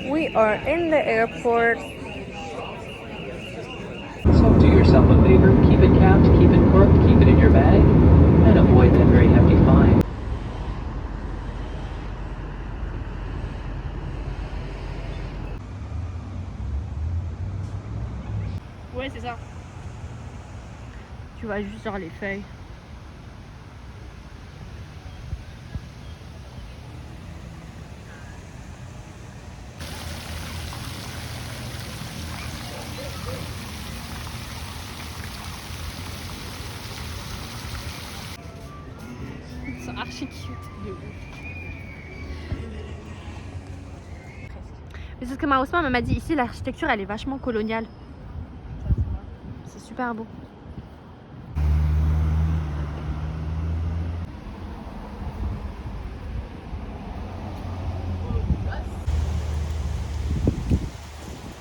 We are in the airport. So do yourself a favor, keep it capped, keep it corked, keep it in your bag, and avoid that very hefty fine. Ouais, c'est ça. Tu vois juste genre les feuilles. Ils sont archi cute. Mais c'est ce que ma Ousmane m'a dit, ici l'architecture elle est vachement coloniale. C'est super beau.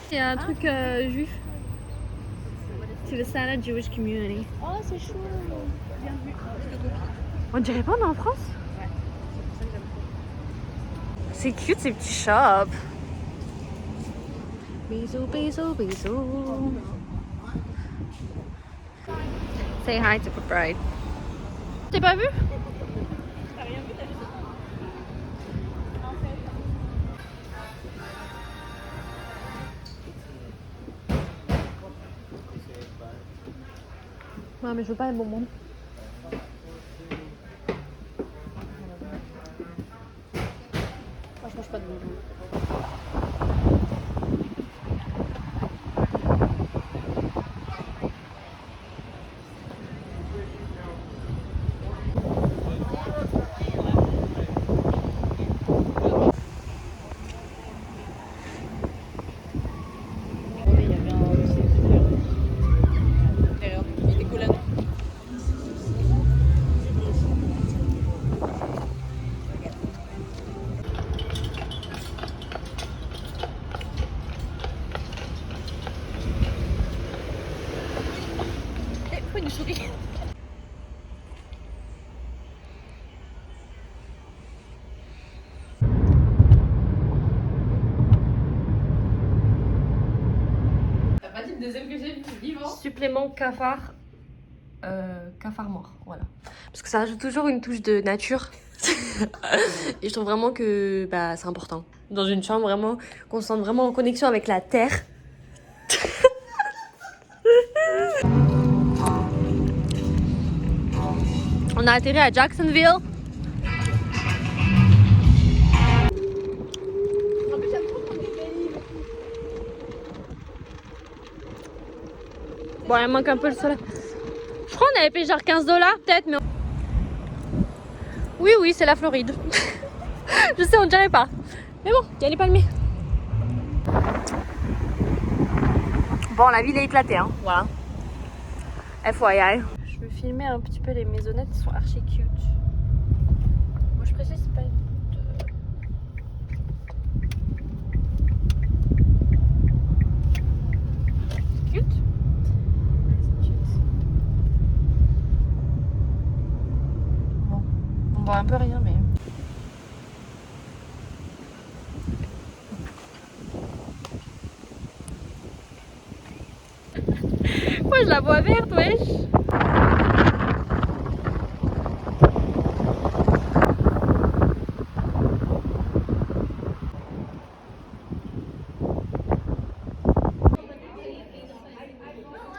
C'est un truc juif. C'est le Salad Jewish Community. Oh, c'est chou. Bien vu. On dirait pas on est en France? Ouais. C'est pour ça que j'aime trop. C'est cute ces petits shops. Bisous, bisous, bisous. Say hi to Pride. T'as pas vu? T'as rien vu, t'as juste... Non mais je veux pas les bonbons. Moi, je mange pas de bonbons. Il y avait un de ces derrière nous. Il était collé à nous. Eh, pourquoi une souris? T'as pas dit le deuxième que j'ai vu, vivant? Supplément cafard. Cafard mort, voilà. Parce que ça rajoute toujours une touche de nature. Et je trouve vraiment que bah, c'est important. Dans une chambre, vraiment, qu'on se sente vraiment en connexion avec la terre. On a atterri à Jacksonville. Bon, il manque un peu le soleil. Je crois qu'on avait payé genre 15 $ peut-être, mais... Oui, oui, c'est la Floride. Je sais, on dirait pas. Mais bon, il y a les palmiers. Bon, la ville est éclatée, hein. Voilà. FYI. Je veux filmer un petit peu les maisonnettes, elles sont archi cute. Moi, je précise pas une... C'est cute. C'est cute. Bon, on voit un peu rien, mais... Moi, je la vois verte, wesh.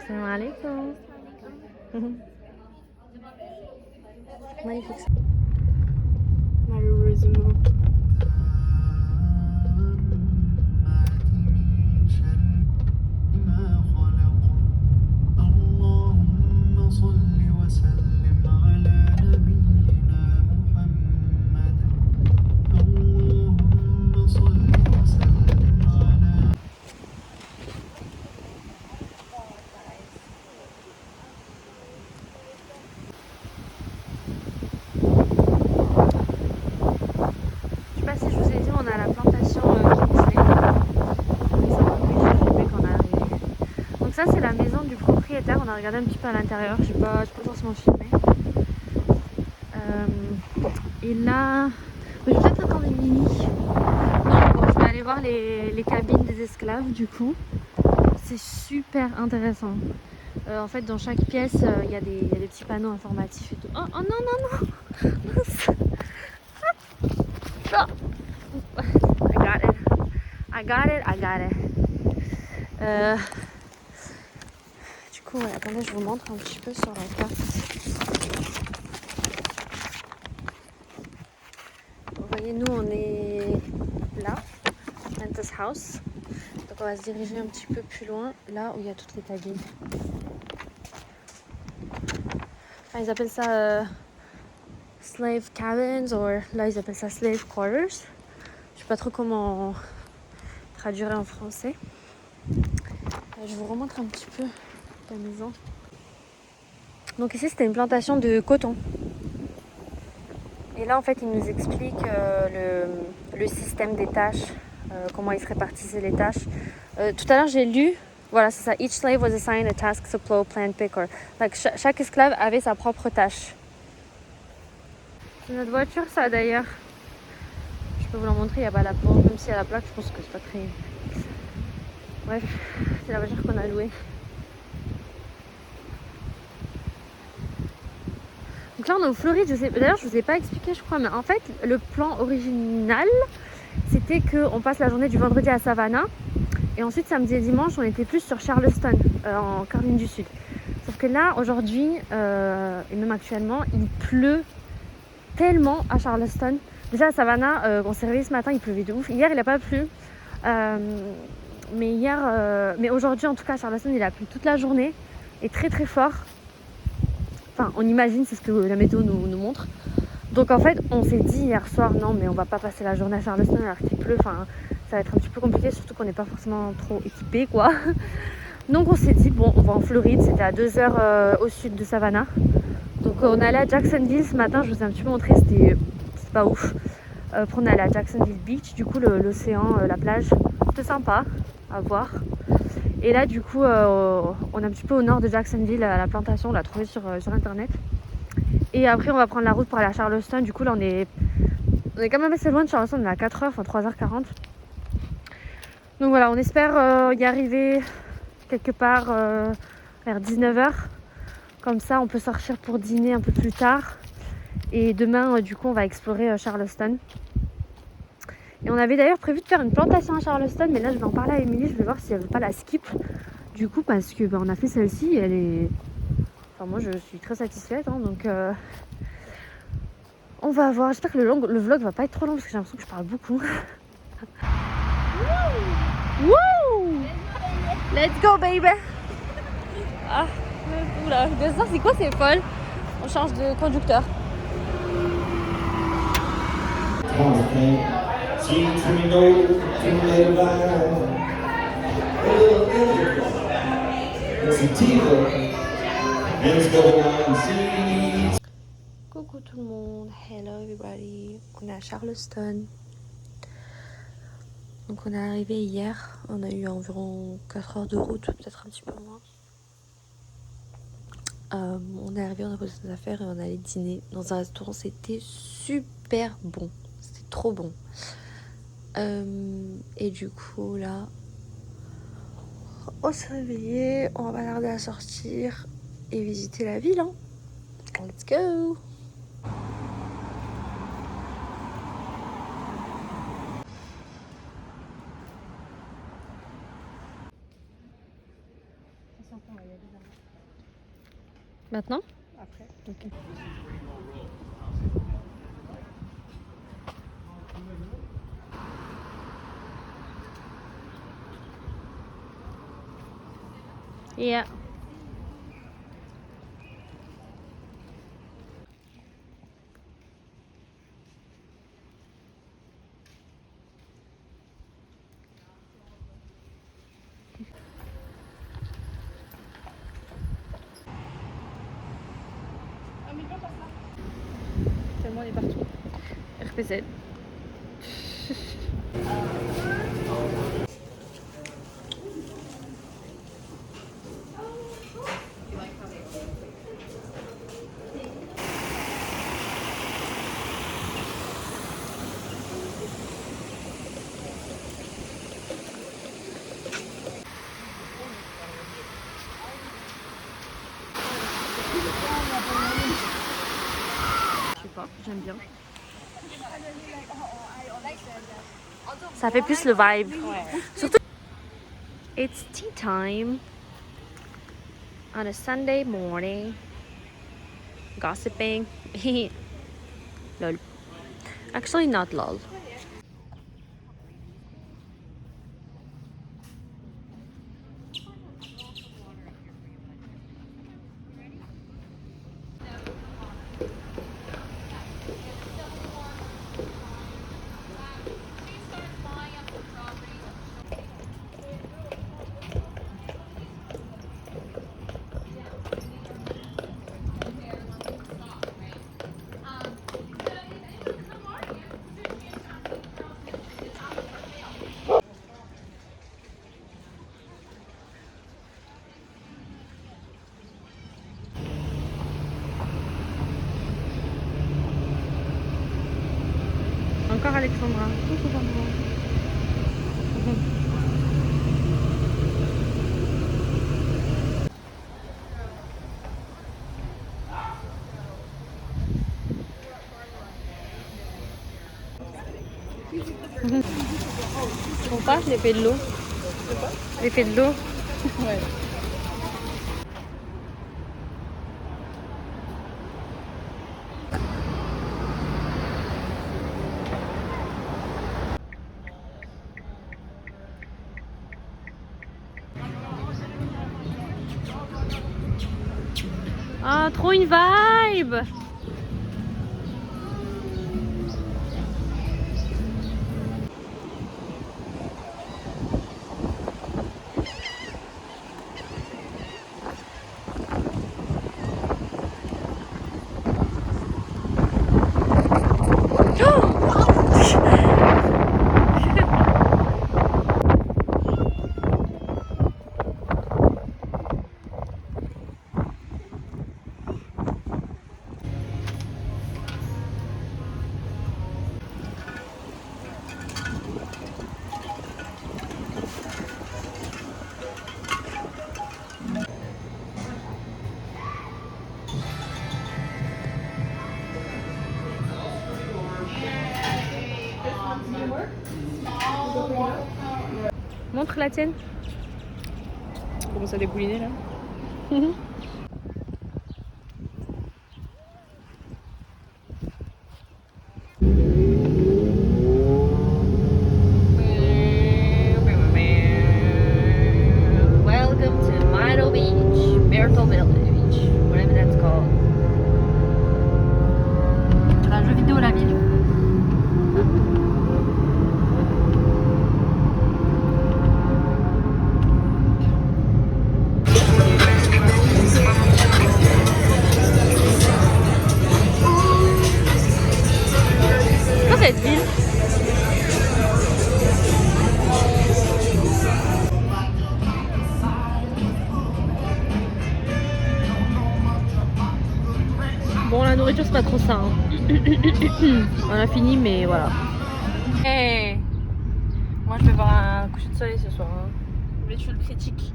Salam alaikum. Magnifique. Malheureusement. Je sais pas si je vous ai dit, on a la plantation Kingsley. Qu'on a arrivé. Donc ça c'est la maison du propriétaire. On a regardé un petit peu à l'intérieur. Je sais pas forcément filmé. Il a Mais je vais peut-être attendre une mini. Non, bon, je vais aller voir les cabines des esclaves du coup. C'est super intéressant. En fait, dans chaque pièce, il y a des petits panneaux informatifs et tout. Oh, oh non, non, non! Ah. I got it. I got it, I got it. Du coup, ouais, attendez, je vous montre un petit peu sur la carte. Vous voyez, nous, on est là, Mantis House. Donc, on va se diriger un petit peu plus loin, là où il y a toutes les cabines. Enfin, ils appellent ça slave cabins, ou là, ils appellent ça slave quarters. Je sais pas trop comment traduire en français. Je vous remontre un petit peu la maison. Donc ici, c'était une plantation de coton. Et là, en fait, il nous explique le système des tâches, comment ils se répartissaient les tâches. Tout à l'heure, j'ai lu, voilà, c'est ça. Each slave was assigned a task to plow, plant, picker. Donc, chaque esclave avait sa propre tâche. C'est notre voiture, ça, d'ailleurs. Je peux vous la montrer, il n'y a pas la plaque. Même s'il y a la plaque, je pense que c'est pas très... Bref, c'est la voiture qu'on a louée. Donc là, on est au Floride. D'ailleurs, je vous ai pas expliqué, je crois, mais en fait, le plan original, c'était qu'on passe la journée du vendredi à Savannah. Et ensuite, samedi et dimanche, on était plus sur Charleston, en Caroline du Sud. Sauf que là, aujourd'hui, et même actuellement, il pleut tellement à Charleston. Déjà à Savannah, on s'est réveillé ce matin, il pleuvait de ouf. Hier, il n'a pas plu. Mais aujourd'hui, en tout cas, à Charleston, il a plu toute la journée. Et très très fort. Enfin, on imagine, c'est ce que la météo nous montre. Donc en fait, on s'est dit hier soir, non, mais on va pas passer la journée à Charleston alors qu'il pleut. Enfin, ça va être un petit peu compliqué, surtout qu'on n'est pas forcément trop équipé, quoi. Donc on s'est dit, bon, on va en Floride. C'était à 2 heures au sud de Savannah. Donc on est allé à Jacksonville ce matin. Je vous ai un petit peu montré, c'était pas ouf. Après on est allé à Jacksonville Beach, du coup l'océan, la plage, c'était sympa à voir. Et là du coup on est un petit peu au nord de Jacksonville, à la plantation, on l'a trouvé sur internet. Et après on va prendre la route pour aller à Charleston. Du coup là on est quand même assez loin de Charleston, on est à 4h, enfin 3h40. Donc voilà, on espère y arriver quelque part vers 19h. Comme ça on peut sortir pour dîner un peu plus tard. Et demain du coup on va explorer Charleston. Et on avait d'ailleurs prévu de faire une plantation à Charleston, mais là je vais en parler à Émilie, je vais voir si elle veut pas la skip. Du coup, parce que on a fait celle-ci, elle est... Enfin moi je suis très satisfaite, hein, donc on va voir. J'espère que le vlog va pas être trop long parce que j'ai l'impression que je parle beaucoup. Wouh! Let's go baby! Ah, oula, c'est quoi ces folles? On change de conducteur. Coucou tout le monde, hello everybody. On est à Charleston. Donc on est arrivé hier, on a eu environ 4 heures de route, peut-être un petit peu moins. On est arrivé, on a posé nos affaires et on allait dîner dans un restaurant. C'était super bon, c'était trop bon. Et du coup là, on s'est réveillé, on va pas tarder à sortir et visiter la ville, hein. Let's go! Maintenant? Après. Okay. Yeah. Tellement on est partout. RPZ. j'aime bien. Ça fait plus le vibe. Surtout, it's tea time on a Sunday morning. Gossiping. Lol. Actually, not lol. Encore Alexandra. Coucou maman. Tu trouves pas l'effet de l'eau? L'effet de l'eau? Ouais. Ah, trop une vibe! Montre la tienne. Comment ça débouliner là? Welcome to Myrtle Beach, Myrtle Beach, whatever that's called. C'est un jeu vidéo la ville. C'est quoi cette ville? Bon, la nourriture, c'est pas trop ça. Hein. On a fini, mais voilà. Hey. Moi, je vais voir un coucher de soleil ce soir. Hein. Vous voulez que je le critique?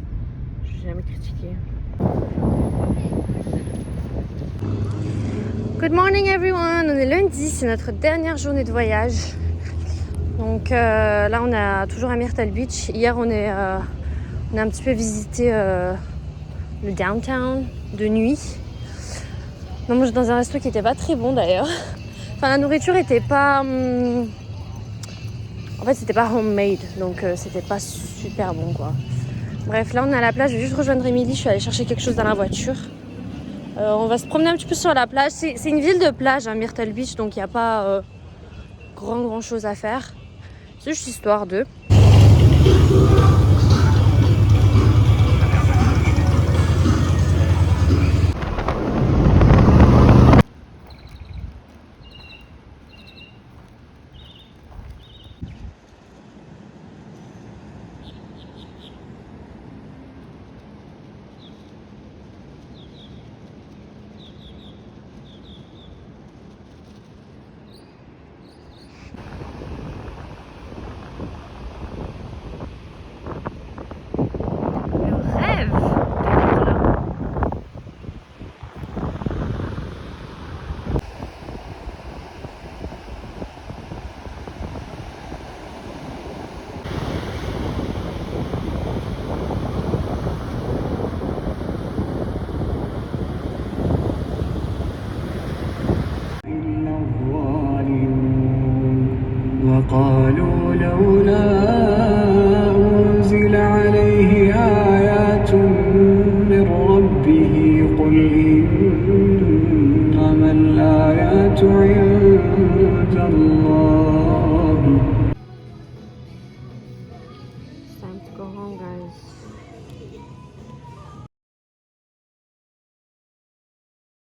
Je n'ai jamais critiqué. Good morning, everyone. On est lundi, c'est notre dernière journée de voyage. Donc là, on est toujours à Myrtle Beach. Hier, on a un petit peu visité le downtown de nuit. Non, moi, j'étais dans un resto qui était pas très bon d'ailleurs. Enfin, la nourriture était pas... En fait, c'était pas homemade, donc c'était pas super bon, quoi. Bref, là, on est à la plage. Je vais juste rejoindre Émilie. Je suis allée chercher quelque chose dans la voiture. On va se promener un petit peu sur la plage. C'est une ville de plage, hein, Myrtle Beach, donc il n'y a pas grand chose à faire. C'est juste histoire de... عند الله